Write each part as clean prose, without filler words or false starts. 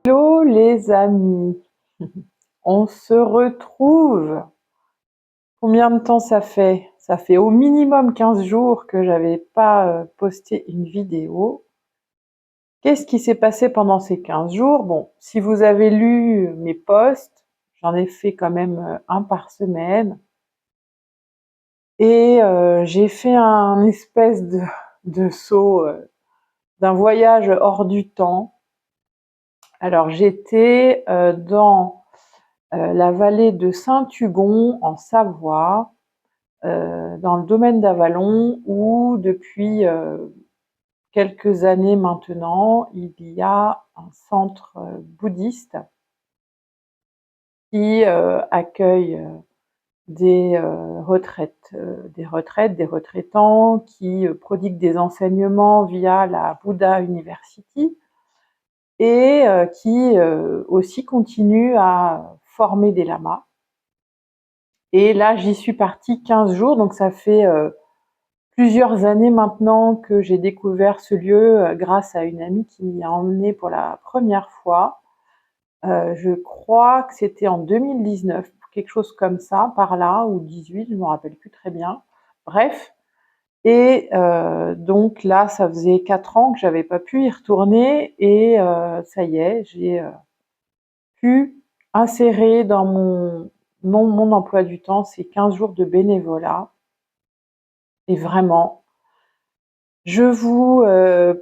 Hello les amis, on se retrouve. Combien de temps ça fait? Ça fait au minimum 15 jours que j'avais pas posté une vidéo. Qu'est-ce qui s'est passé pendant ces 15 jours? Bon, si vous avez lu mes posts, j'en ai fait quand même un par semaine. Et j'ai fait un espèce de saut, d'un voyage hors du temps. Alors j'étais dans la vallée de Saint-Hugon en Savoie, dans le domaine d'Avallon, où depuis quelques années maintenant, il y a un centre bouddhiste qui accueille des retraites, des retraitants, qui prodiguent des enseignements via la Buddha University et qui aussi continue à former des lamas. Et là, j'y suis partie 15 jours, donc ça fait plusieurs années maintenant que j'ai découvert ce lieu grâce à une amie qui m'y a emmenée pour la première fois. Je crois que c'était en 2019, quelque chose comme ça, par là, ou 18, je ne me rappelle plus très bien. Bref, et donc là, ça faisait 4 ans que j'avais pas pu y retourner, et ça y est, j'ai pu insérer dans mon emploi du temps ces 15 jours de bénévolat. Et vraiment, je vous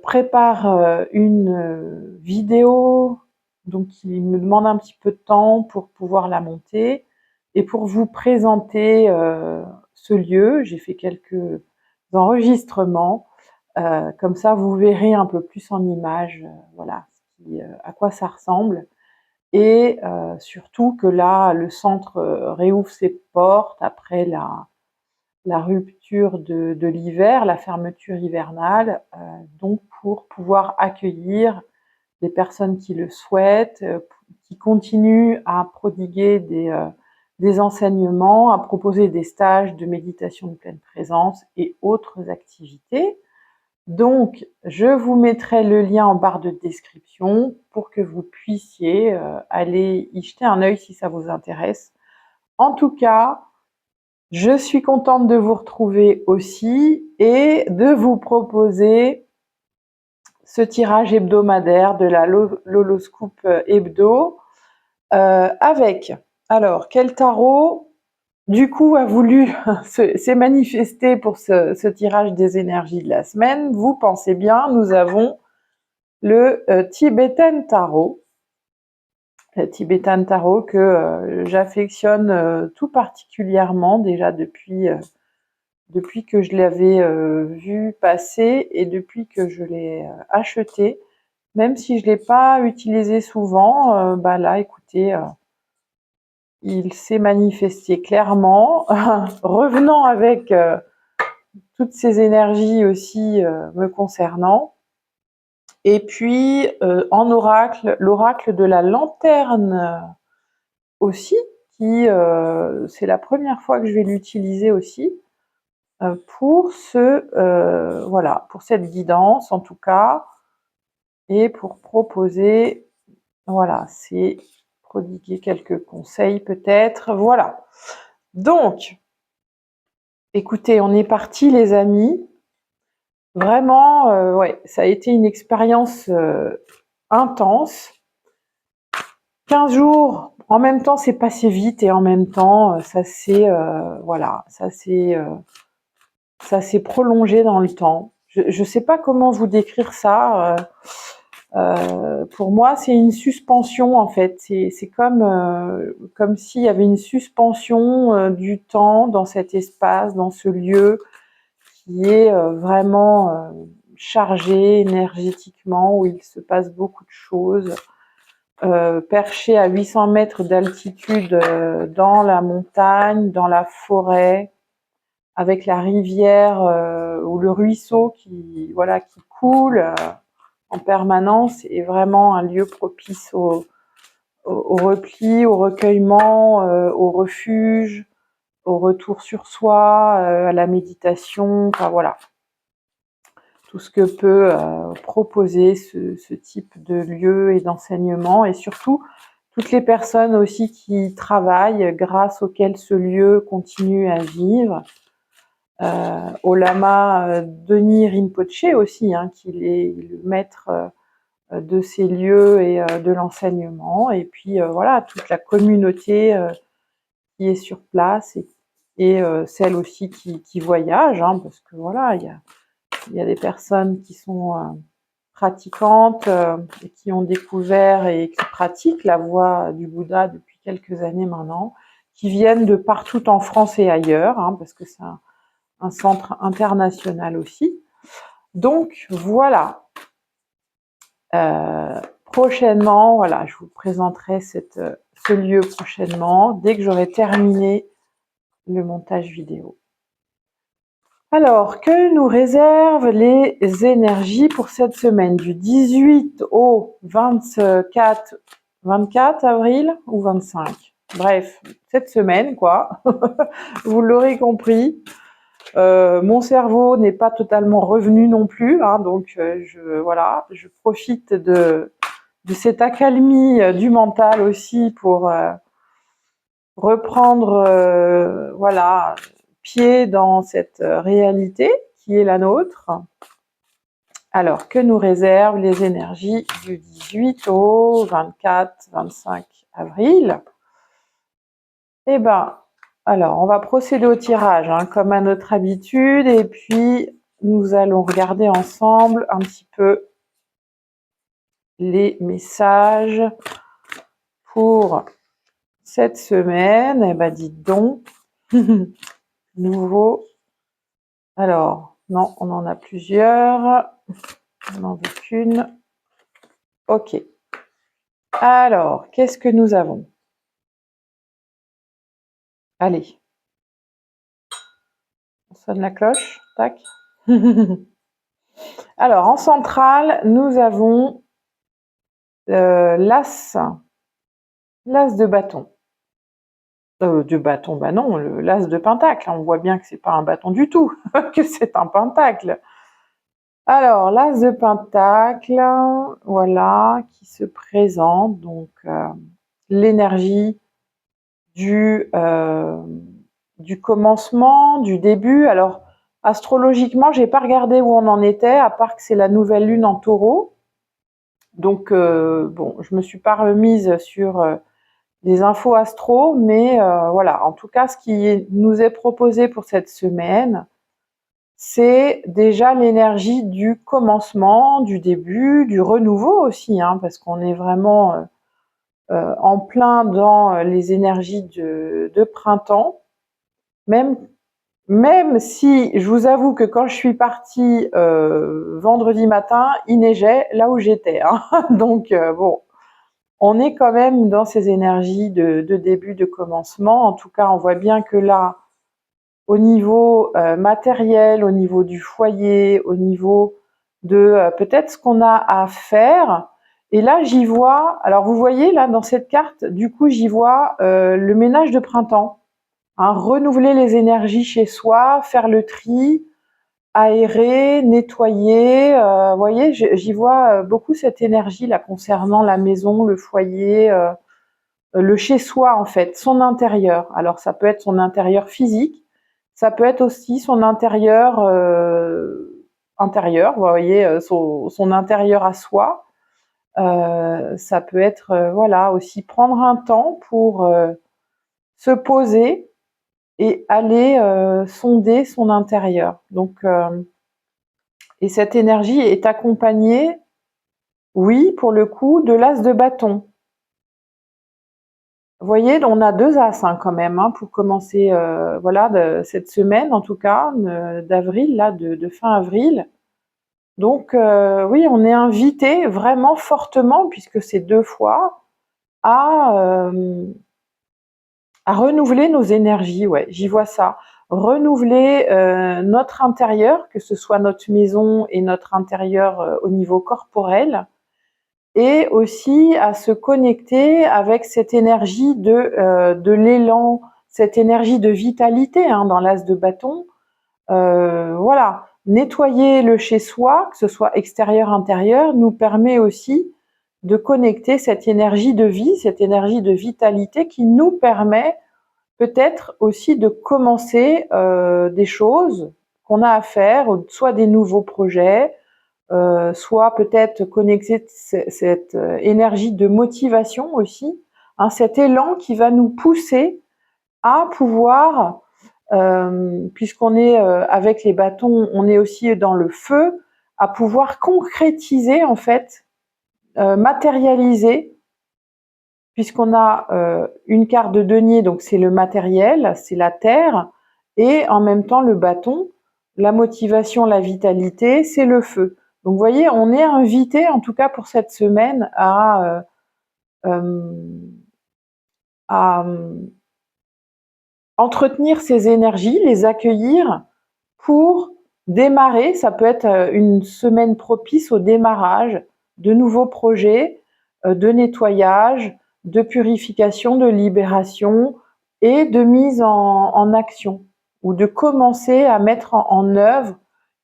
prépare une vidéo, donc il me demande un petit peu de temps pour pouvoir la monter et pour vous présenter ce lieu. J'ai fait quelques enregistrements, comme ça vous verrez un peu plus en images, voilà, à quoi ça ressemble. Et surtout que là, le centre réouvre ses portes après la rupture de l'hiver, la fermeture hivernale, donc pour pouvoir accueillir des personnes qui le souhaitent, qui continuent à prodiguer des enseignements, à proposer des stages de méditation de pleine présence et autres activités. Donc, je vous mettrai le lien en barre de description pour que vous puissiez aller y jeter un œil si ça vous intéresse. En tout cas, je suis contente de vous retrouver aussi et de vous proposer ce tirage hebdomadaire de la Loloscoop Hebdo avec, alors, quel tarot du coup a voulu s'est manifesté pour ce tirage des énergies de la semaine? Vous pensez bien, nous avons le Tibetan Tarot. Le Tibetan Tarot que j'affectionne tout particulièrement déjà depuis que je l'avais vu passer et depuis que je l'ai acheté, même si je ne l'ai pas utilisé souvent, bah là, écoutez, il s'est manifesté clairement, revenant avec toutes ces énergies aussi me concernant. Et puis, en oracle, l'oracle de la lanterne aussi, qui c'est la première fois que je vais l'utiliser aussi. Pour voilà, pour cette guidance en tout cas, et pour proposer, voilà, c'est prodiguer quelques conseils peut-être, voilà. Donc, écoutez, on est parti les amis. Vraiment, ouais, ça a été une expérience intense. 15 jours, en même temps, c'est passé vite et en même temps, ça s'est voilà, ça s'est prolongé dans le temps. Je ne sais pas comment vous décrire ça. Pour moi, c'est une suspension en fait. C'est comme s'il y avait une suspension du temps dans cet espace, dans ce lieu qui est vraiment chargé énergétiquement, où il se passe beaucoup de choses. Perché à 800 mètres d'altitude dans la montagne, dans la forêt, avec la rivière ou le ruisseau qui, voilà, qui coule en permanence, est vraiment un lieu propice au repli, au recueillement, au refuge, au retour sur soi, à la méditation, enfin voilà. tout ce que peut proposer ce type de lieu et d'enseignement, et surtout toutes les personnes aussi qui travaillent grâce auxquelles ce lieu continue à vivre. Au lama Denis Rinpoche aussi, hein, qui est le maître de ces lieux et de l'enseignement, et puis voilà, toute la communauté qui est sur place, et celle aussi qui voyage, hein, parce que voilà, il y a des personnes qui sont pratiquantes et qui ont découvert et qui pratiquent la voie du Bouddha depuis quelques années maintenant, qui viennent de partout en France et ailleurs, hein, parce que c'est un centre international aussi. Donc voilà. Prochainement, voilà, je vous présenterai ce lieu prochainement, dès que j'aurai terminé le montage vidéo. Alors, que nous réservent les énergies pour cette semaine, du 18 au 24 avril ou 25? Bref, cette semaine, quoi. Vous l'aurez compris. Mon cerveau n'est pas totalement revenu non plus, hein, donc je profite de cette accalmie du mental aussi pour reprendre voilà, pied dans cette réalité qui est la nôtre. Alors, que nous réservent les énergies du 18 au 24-25 avril? Eh ben, alors, on va procéder au tirage, hein, comme à notre habitude, et puis nous allons regarder ensemble un petit peu les messages pour cette semaine. Eh ben, dites donc, nouveau. Alors, non, on en a plusieurs. On n'en veut qu'une. Ok. Alors, qu'est-ce que nous avons? Allez. On sonne la cloche. Tac. Alors, en centrale, nous avons l'as de bâton. De bâton, bah non, l'as de pentacle. On voit bien que c'est pas un bâton du tout, que c'est un pentacle. Alors, l'as de pentacle, voilà, qui se présente. Donc, l'énergie du commencement, du début. Alors, astrologiquement, j'ai pas regardé où on en était, à part que c'est la nouvelle lune en Taureau. Donc, bon, je me suis pas remise sur des infos astro, mais voilà, en tout cas, ce qui nous est proposé pour cette semaine, c'est déjà l'énergie du commencement, du début, du renouveau aussi, hein, parce qu'on est vraiment en plein dans les énergies de printemps, même si je vous avoue que quand je suis partie vendredi matin, il neigeait là où j'étais, hein. Donc bon, on est quand même dans ces énergies de début, de commencement. En tout cas, on voit bien que là, au niveau matériel, au niveau du foyer, au niveau de peut-être ce qu'on a à faire. Et là, j'y vois, alors vous voyez là dans cette carte, du coup, j'y vois le ménage de printemps. Hein, renouveler les énergies chez soi, faire le tri, aérer, nettoyer. Vous voyez, j'y vois beaucoup cette énergie là concernant la maison, le foyer, le chez-soi en fait, son intérieur. Alors ça peut être son intérieur physique, ça peut être aussi son intérieur intérieur, vous voyez, son intérieur à soi. Ça peut être voilà, aussi prendre un temps pour se poser et aller sonder son intérieur. Donc, et cette énergie est accompagnée, oui, pour le coup, de l'as de bâton. Vous voyez, on a deux as hein, quand même, hein, pour commencer voilà, cette semaine, en tout cas, d'avril, là, de fin avril. Donc, oui, on est invité vraiment fortement, puisque c'est 2 fois, à renouveler nos énergies, ouais, j'y vois ça. Renouveler notre intérieur, que ce soit notre maison et notre intérieur au niveau corporel, et aussi à se connecter avec cette énergie de l'élan, cette énergie de vitalité hein, dans l'as de bâton. Voilà, nettoyer le chez-soi, que ce soit extérieur, intérieur, nous permet aussi de connecter cette énergie de vie, cette énergie de vitalité qui nous permet peut-être aussi de commencer des choses qu'on a à faire, soit des nouveaux projets, soit peut-être connecter cette énergie de motivation aussi, hein, cet élan qui va nous pousser à pouvoir, puisqu'on est avec les bâtons, on est aussi dans le feu, à pouvoir concrétiser en fait, matérialiser, puisqu'on a une carte de denier, donc c'est le matériel, c'est la terre, et en même temps le bâton, la motivation, la vitalité, c'est le feu. Donc vous voyez, on est invité, en tout cas pour cette semaine, à entretenir ces énergies, les accueillir pour démarrer. Ça peut être une semaine propice au démarrage de nouveaux projets de nettoyage, de purification, de libération et de mise en action, ou de commencer à mettre en œuvre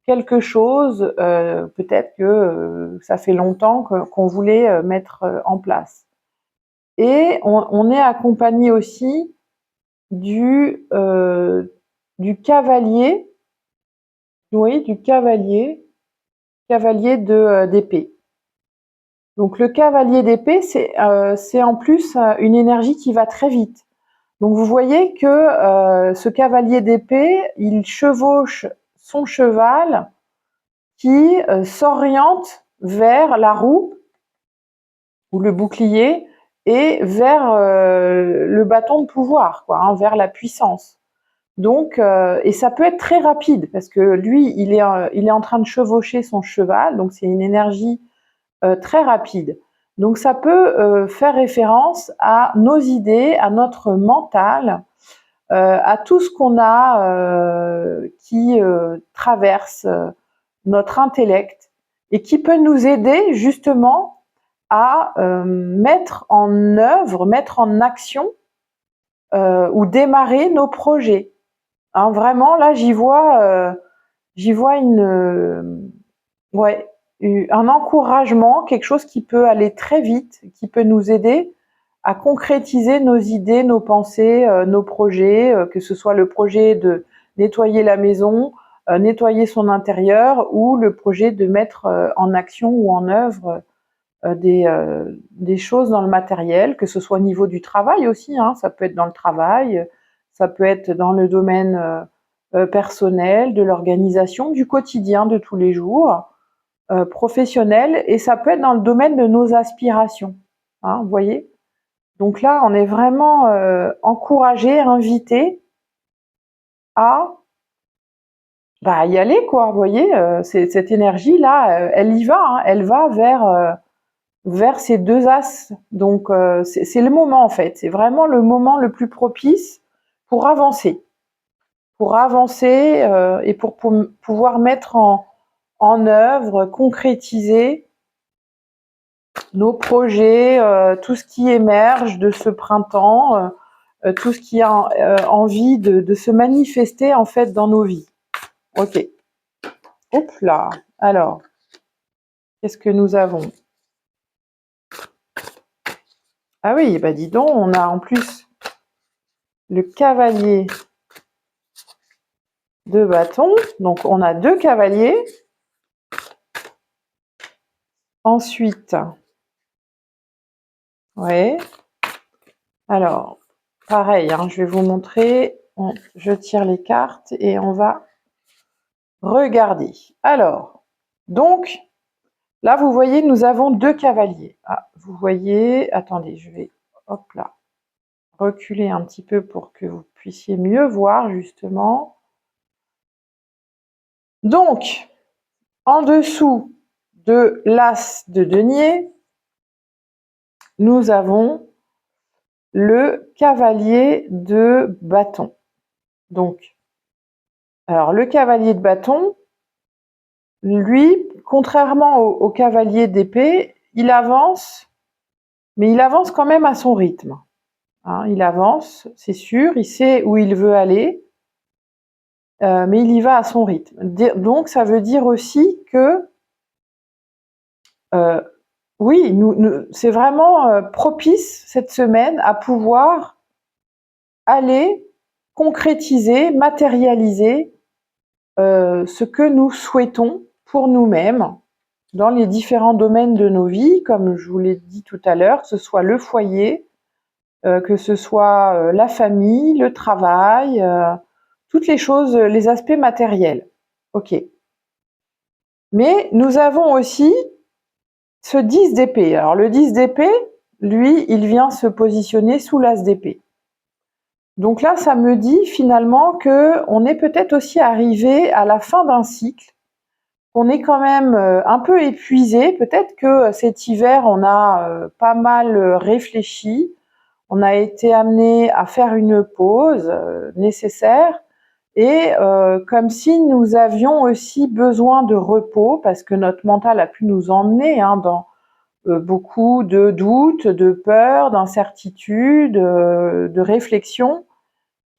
quelque chose, peut-être que ça fait longtemps qu'on voulait mettre en place. Et on est accompagné aussi du cavalier, oui, du cavalier d'épée. Donc le cavalier d'épée, c'est en plus une énergie qui va très vite. Donc vous voyez que ce cavalier d'épée, il chevauche son cheval qui s'oriente vers la roue ou le bouclier et vers le bâton de pouvoir, quoi, hein, vers la puissance. Donc, et ça peut être très rapide parce que lui, il est en train de chevaucher son cheval, donc c'est une énergie très rapide. Donc ça peut faire référence à nos idées, à notre mental, à tout ce qu'on a qui traverse notre intellect et qui peut nous aider justement à mettre en œuvre, mettre en action ou démarrer nos projets. Hein, vraiment, là, j'y vois ouais, un encouragement, quelque chose qui peut aller très vite, qui peut nous aider à concrétiser nos idées, nos pensées, nos projets, que ce soit le projet de nettoyer la maison, nettoyer son intérieur, ou le projet de mettre en action ou en œuvre des choses dans le matériel, que ce soit au niveau du travail aussi, hein, ça peut être dans le travail, ça peut être dans le domaine personnel, de l'organisation, du quotidien de tous les jours, professionnel, et ça peut être dans le domaine de nos aspirations. Hein, vous voyez ? Donc là, on est vraiment encouragé, invité à y aller, quoi. Vous voyez, cette énergie-là, elle y va, hein, elle va vers ces deux as. Donc c'est le moment en fait, c'est vraiment le moment le plus propice pour avancer, et pour pouvoir mettre en œuvre, concrétiser nos projets, tout ce qui émerge de ce printemps, tout ce qui a envie de se manifester en fait dans nos vies. Ok. Hop là. Alors, qu'est-ce que nous avons ? Ah oui, bah dis donc, on a en plus le cavalier de bâton. Donc on a deux cavaliers. Ensuite, ouais. Alors, pareil, hein, je vais vous montrer. Je tire les cartes et on va regarder. Alors, donc, là, vous voyez, nous avons deux cavaliers. Ah, vous voyez, attendez, je vais, hop là, reculer un petit peu pour que vous puissiez mieux voir, justement. Donc, en dessous de l'as de denier, nous avons le cavalier de bâton. Donc, alors le cavalier de bâton, lui, contrairement au cavalier d'épée, il avance, mais il avance quand même à son rythme. Hein, il avance, c'est sûr, il sait où il veut aller. mais il y va à son rythme. Donc ça veut dire aussi que oui, c'est vraiment propice cette semaine à pouvoir aller concrétiser, matérialiser ce que nous souhaitons pour nous-mêmes dans les différents domaines de nos vies, comme je vous l'ai dit tout à l'heure, que ce soit le foyer, que ce soit la famille, le travail, toutes les choses, les aspects matériels. Ok. Mais nous avons aussi ce 10 d'épée. Alors le 10 d'épée, lui, il vient se positionner sous l'as d'épée. Donc là, ça me dit finalement que on est peut-être aussi arrivé à la fin d'un cycle, qu'on est quand même un peu épuisé. Peut-être que cet hiver, on a pas mal réfléchi, on a été amené à faire une pause nécessaire, et comme si nous avions aussi besoin de repos, parce que notre mental a pu nous emmener dans beaucoup de doutes, de peurs, d'incertitudes, de réflexions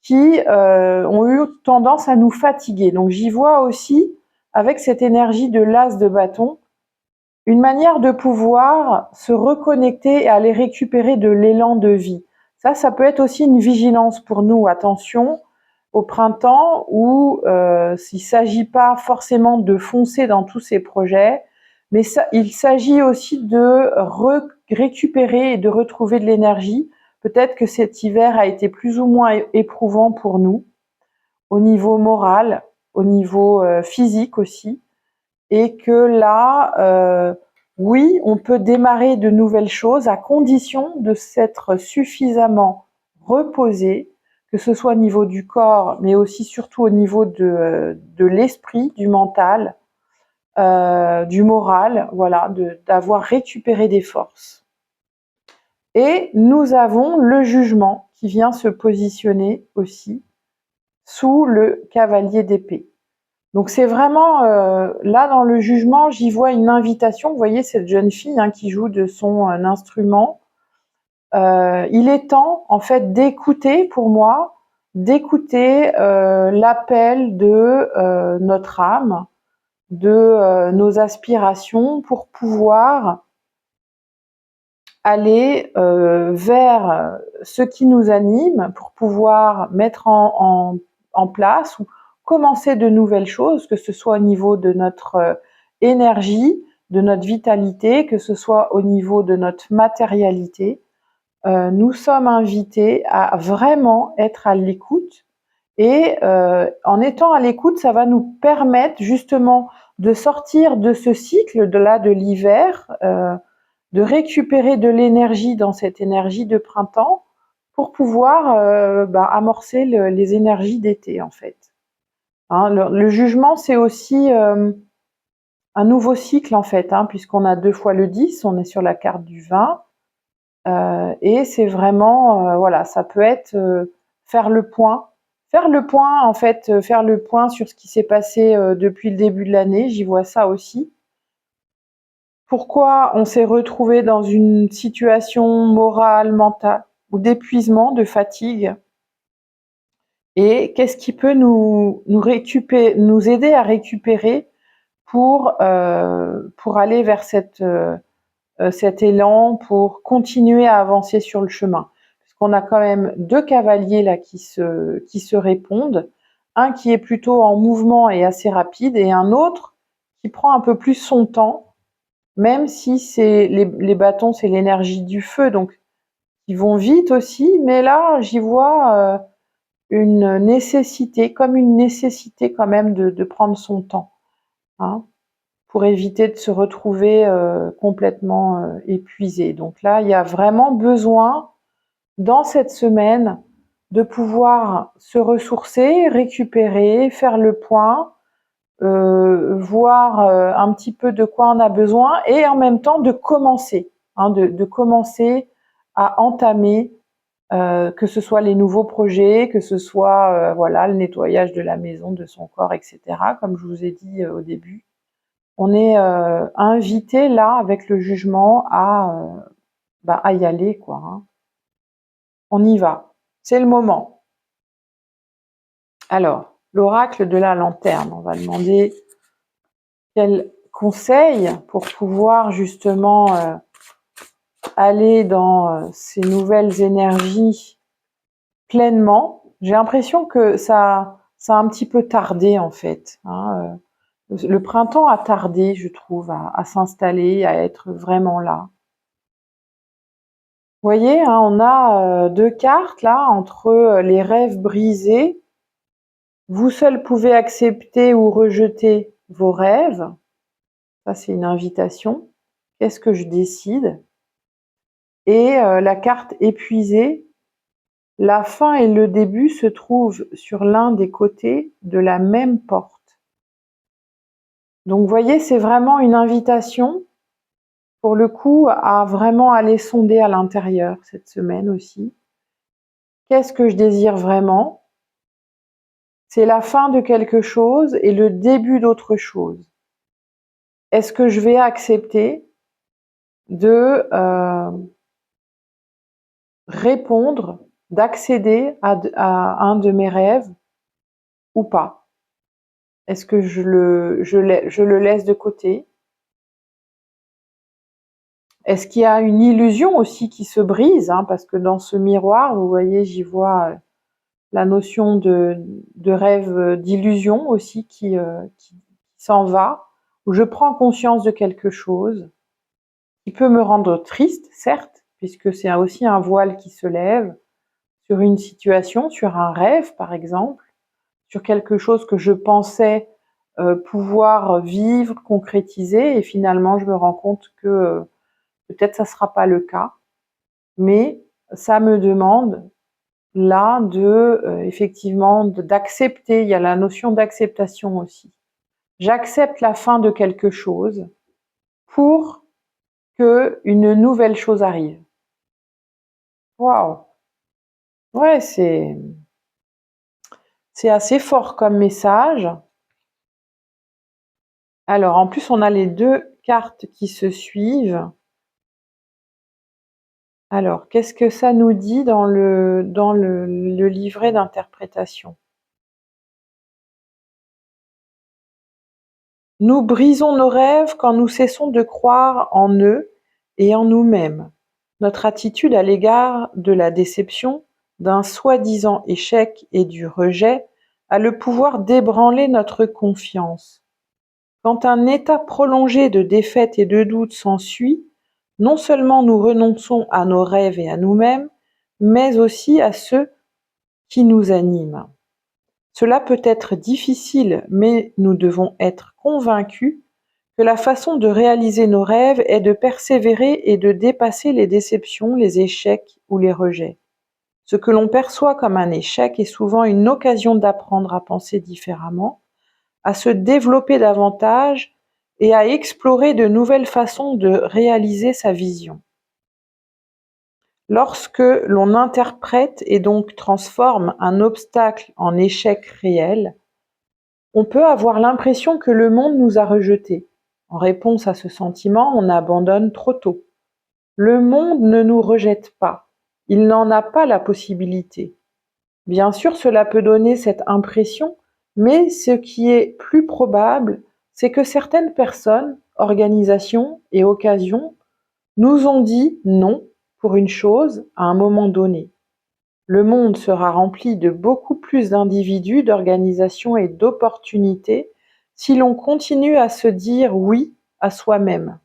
qui ont eu tendance à nous fatiguer. Donc j'y vois aussi, avec cette énergie de l'as de bâton, une manière de pouvoir se reconnecter et aller récupérer de l'élan de vie. Ça peut être aussi une vigilance pour nous. Attention au printemps où il ne s'agit pas forcément de foncer dans tous ces projets, mais il s'agit aussi de récupérer et de retrouver de l'énergie. Peut-être que cet hiver a été plus ou moins éprouvant pour nous, au niveau moral, au niveau physique aussi, et que là, oui, on peut démarrer de nouvelles choses à condition de s'être suffisamment reposé, que ce soit au niveau du corps, mais aussi surtout au niveau de l'esprit, du mental, du moral, voilà, d'avoir récupéré des forces. Et nous avons le jugement qui vient se positionner aussi sous le cavalier d'épée. Donc c'est vraiment là dans le jugement, j'y vois une invitation. Vous voyez cette jeune fille qui joue de son instrument. Il est temps en fait d'écouter, pour moi, d'écouter l'appel de notre âme, de nos aspirations, pour pouvoir aller vers ce qui nous anime, pour pouvoir mettre en place ou commencer de nouvelles choses, que ce soit au niveau de notre énergie, de notre vitalité, que ce soit au niveau de notre matérialité. Nous sommes invités à vraiment être à l'écoute, et en étant à l'écoute, ça va nous permettre justement de sortir de ce cycle de l'hiver, de récupérer de l'énergie dans cette énergie de printemps pour pouvoir amorcer les énergies d'été en fait. Le jugement, c'est aussi un nouveau cycle en fait, puisqu'on a 2 fois le 10, on est sur la carte du 20, et c'est vraiment, voilà, ça peut être faire le point en fait, faire le point sur ce qui s'est passé depuis le début de l'année, j'y vois ça aussi. Pourquoi on s'est retrouvé dans une situation morale, mentale ou d'épuisement, de fatigue, et qu'est-ce qui peut nous aider à récupérer pour aller vers cet élan, pour continuer à avancer sur le chemin. Parce qu'on a quand même 2 cavaliers là qui se répondent, un qui est plutôt en mouvement et assez rapide, et un autre qui prend un peu plus son temps, même si c'est les bâtons, c'est l'énergie du feu, donc ils vont vite aussi, mais là j'y vois une nécessité quand même de prendre son temps, pour éviter de se retrouver complètement épuisé. Donc là, il y a vraiment besoin dans cette semaine de pouvoir se ressourcer, récupérer, faire le point, voir un petit peu de quoi on a besoin, et en même temps de commencer, de commencer à entamer, que ce soit les nouveaux projets, que ce soit voilà, le nettoyage de la maison, de son corps, etc. Comme je vous ai dit au début, on est invité là avec le jugement à y aller, quoi. On y va, c'est le moment. Alors, l'oracle de la lanterne. On va demander quel conseil pour pouvoir justement aller dans ces nouvelles énergies pleinement. J'ai l'impression que ça a un petit peu tardé en fait. Le printemps a tardé, je trouve, à s'installer, à être vraiment là. Vous voyez, on a 2 cartes là, entre les rêves brisés. Vous seul pouvez accepter ou rejeter vos rêves. Ça, c'est une invitation. Qu'est-ce que je décide? Et la carte épuisée. La fin et le début se trouvent sur l'un des côtés de la même porte. Donc, vous voyez, c'est vraiment une invitation, pour le coup, à vraiment aller sonder à l'intérieur cette semaine aussi. Qu'est-ce que je désire vraiment? C'est la fin de quelque chose et le début d'autre chose. Est-ce que je vais accepter de répondre, d'accéder à un de mes rêves ou pas? Est-ce que je le laisse de côté? Est-ce qu'il y a une illusion aussi qui se brise, parce que dans ce miroir, vous voyez, j'y vois la notion de rêve, d'illusion aussi qui s'en va, où je prends conscience de quelque chose qui peut me rendre triste, certes, puisque c'est aussi un voile qui se lève sur une situation, sur un rêve par exemple, sur quelque chose que je pensais pouvoir vivre, concrétiser, et finalement je me rends compte que peut-être ça ne sera pas le cas, mais ça me demande là effectivement d'accepter. Il y a la notion d'acceptation aussi. J'accepte la fin de quelque chose pour que une nouvelle chose arrive. Waouh! Ouais, c'est assez fort comme message. Alors, en plus, on a les 2 cartes qui se suivent. Alors, qu'est-ce que ça nous dit dans le livret d'interprétation? Nous brisons nos rêves quand nous cessons de croire en eux et en nous-mêmes. Notre attitude à l'égard de la déception, d'un soi-disant échec et du rejet a le pouvoir d'ébranler notre confiance. Quand un état prolongé de défaite et de doute s'ensuit, non seulement nous renonçons à nos rêves et à nous-mêmes, mais aussi à ceux qui nous animent. Cela peut être difficile, mais nous devons être convaincus que la façon de réaliser nos rêves est de persévérer et de dépasser les déceptions, les échecs ou les rejets. Ce que l'on perçoit comme un échec est souvent une occasion d'apprendre à penser différemment, à se développer davantage et à explorer de nouvelles façons de réaliser sa vision. Lorsque l'on interprète et donc transforme un obstacle en échec réel, on peut avoir l'impression que le monde nous a rejetés. En réponse à ce sentiment, on abandonne trop tôt. Le monde ne nous rejette pas, il n'en a pas la possibilité. Bien sûr, cela peut donner cette impression, mais ce qui est plus probable, c'est que certaines personnes, organisations et occasions nous ont dit non pour une chose à un moment donné. Le monde sera rempli de beaucoup plus d'individus, d'organisations et d'opportunités si l'on continue à se dire oui à soi-même.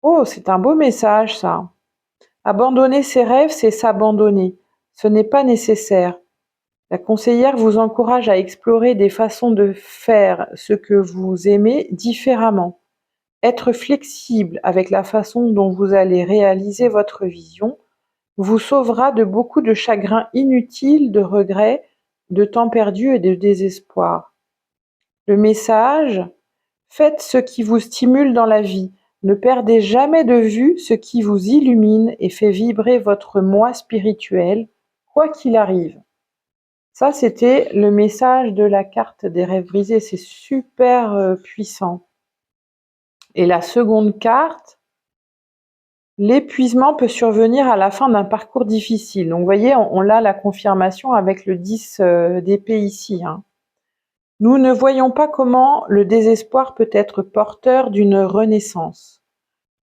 Oh, c'est un beau message ça. Abandonner ses rêves, c'est s'abandonner. Ce n'est pas nécessaire. La conseillère vous encourage à explorer des façons de faire ce que vous aimez différemment. Être flexible avec la façon dont vous allez réaliser votre vision vous sauvera de beaucoup de chagrins inutiles, de regrets, de temps perdu et de désespoir. Le message: faites ce qui vous stimule dans la vie. Ne perdez jamais de vue ce qui vous illumine et fait vibrer votre moi spirituel, quoi qu'il arrive. Ça, c'était le message de la carte des rêves brisés. C'est super puissant. Et la seconde carte, L'épuisement peut survenir à la fin d'un parcours difficile. Donc, vous voyez, on a la confirmation avec le 10 d'épée ici, hein. Nous ne voyons pas comment le désespoir peut être porteur d'une renaissance.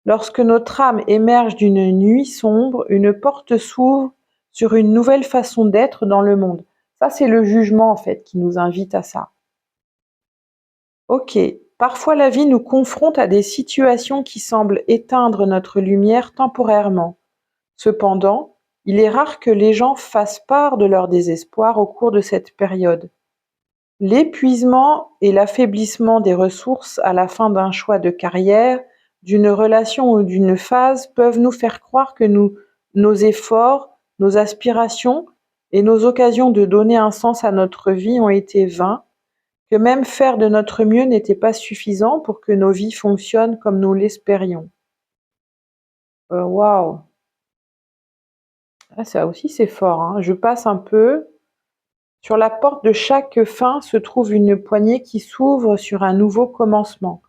Lorsque notre âme émerge d'une nuit sombre, une porte s'ouvre sur une nouvelle façon d'être dans le monde. Ça, c'est le jugement, en fait, qui nous invite à ça. Ok, parfois la vie nous confronte à des situations qui semblent éteindre notre lumière temporairement. Cependant, il est rare que les gens fassent part de leur désespoir au cours de cette période. L'épuisement et l'affaiblissement des ressources à la fin d'un choix de carrière, d'une relation ou d'une phase peuvent nous faire croire que nos efforts, nos aspirations et nos occasions de donner un sens à notre vie ont été vains, que même faire de notre mieux n'était pas suffisant pour que nos vies fonctionnent comme nous l'espérions. Waouh! Ah, ça aussi c'est fort, hein. Je passe un peu. Sur la porte de chaque fin se trouve une poignée qui s'ouvre sur un nouveau commencement.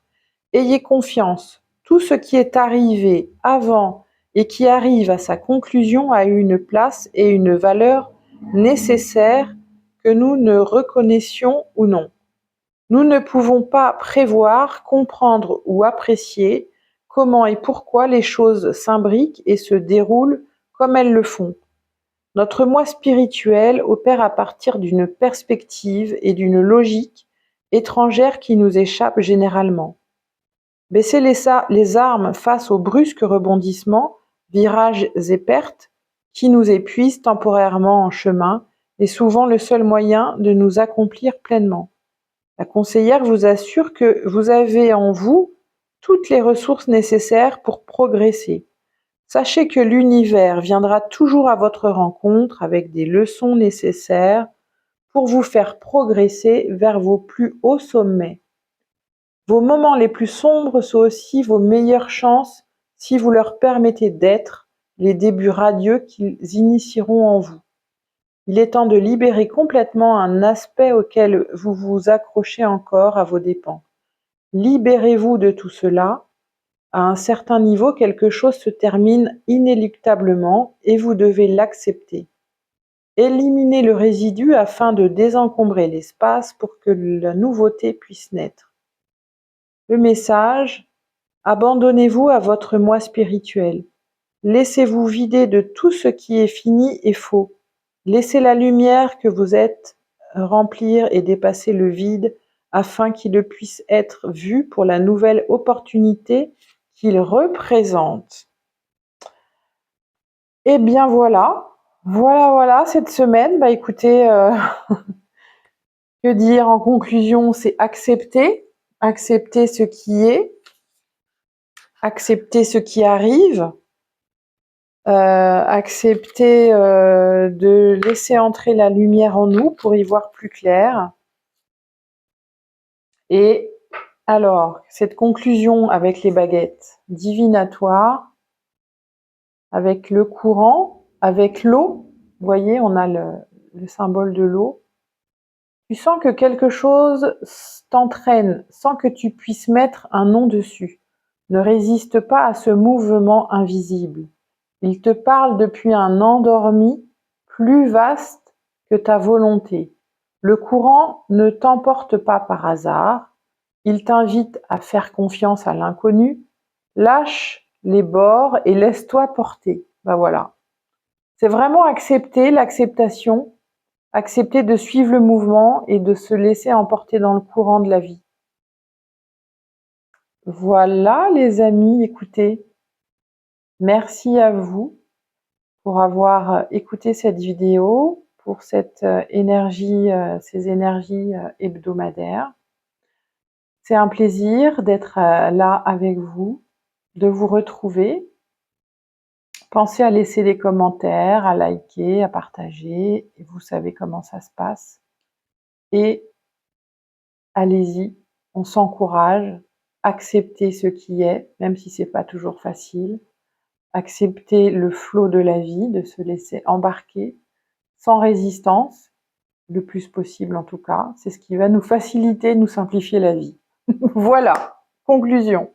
Ayez confiance, tout ce qui est arrivé avant et qui arrive à sa conclusion a eu une place et une valeur nécessaires que nous ne reconnaissions ou non. Nous ne pouvons pas prévoir, comprendre ou apprécier comment et pourquoi les choses s'imbriquent et se déroulent comme elles le font. Notre moi spirituel opère à partir d'une perspective et d'une logique étrangères qui nous échappent généralement. Baisser les armes face aux brusques rebondissements, virages et pertes qui nous épuisent temporairement en chemin est souvent le seul moyen de nous accomplir pleinement. La conseillère vous assure que vous avez en vous toutes les ressources nécessaires pour progresser. Sachez que l'univers viendra toujours à votre rencontre avec des leçons nécessaires pour vous faire progresser vers vos plus hauts sommets. Vos moments les plus sombres sont aussi vos meilleures chances si vous leur permettez d'être les débuts radieux qu'ils initieront en vous. Il est temps de libérer complètement un aspect auquel vous vous accrochez encore à vos dépens. Libérez-vous de tout cela. À un certain niveau, quelque chose se termine inéluctablement et vous devez l'accepter. Éliminez le résidu afin de désencombrer l'espace pour que la nouveauté puisse naître. Le message: abandonnez-vous à votre moi spirituel. Laissez-vous vider de tout ce qui est fini et faux. Laissez la lumière que vous êtes remplir et dépasser le vide afin qu'il puisse être vu pour la nouvelle opportunité qu'il représente. Eh bien voilà cette semaine. Bah écoutez, que dire en conclusion, c'est accepter ce qui est, accepter ce qui arrive, accepter de laisser entrer la lumière en nous pour y voir plus clair. Et alors, cette conclusion avec les baguettes divinatoires, avec le courant, avec l'eau, vous voyez, on a le symbole de l'eau. Tu sens que quelque chose t'entraîne sans que tu puisses mettre un nom dessus. Ne résiste pas à ce mouvement invisible. Il te parle depuis un endormi plus vaste que ta volonté. Le courant ne t'emporte pas par hasard. Il t'invite à faire confiance à l'inconnu. Lâche les bords et laisse-toi porter. Ben voilà. C'est vraiment accepter l'acceptation, accepter de suivre le mouvement et de se laisser emporter dans le courant de la vie. Voilà les amis, écoutez, merci à vous pour avoir écouté cette vidéo, pour cette énergie, ces énergies hebdomadaires. C'est un plaisir d'être là avec vous, de vous retrouver. Pensez à laisser des commentaires, à liker, à partager, et vous savez comment ça se passe. Et allez-y, on s'encourage, acceptez ce qui est, même si c'est pas toujours facile. Accepter le flot de la vie, de se laisser embarquer sans résistance, le plus possible en tout cas. C'est ce qui va nous faciliter, nous simplifier la vie. Voilà, conclusion.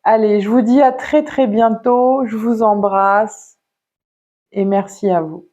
Allez, je vous dis à très très bientôt, je vous embrasse et merci à vous.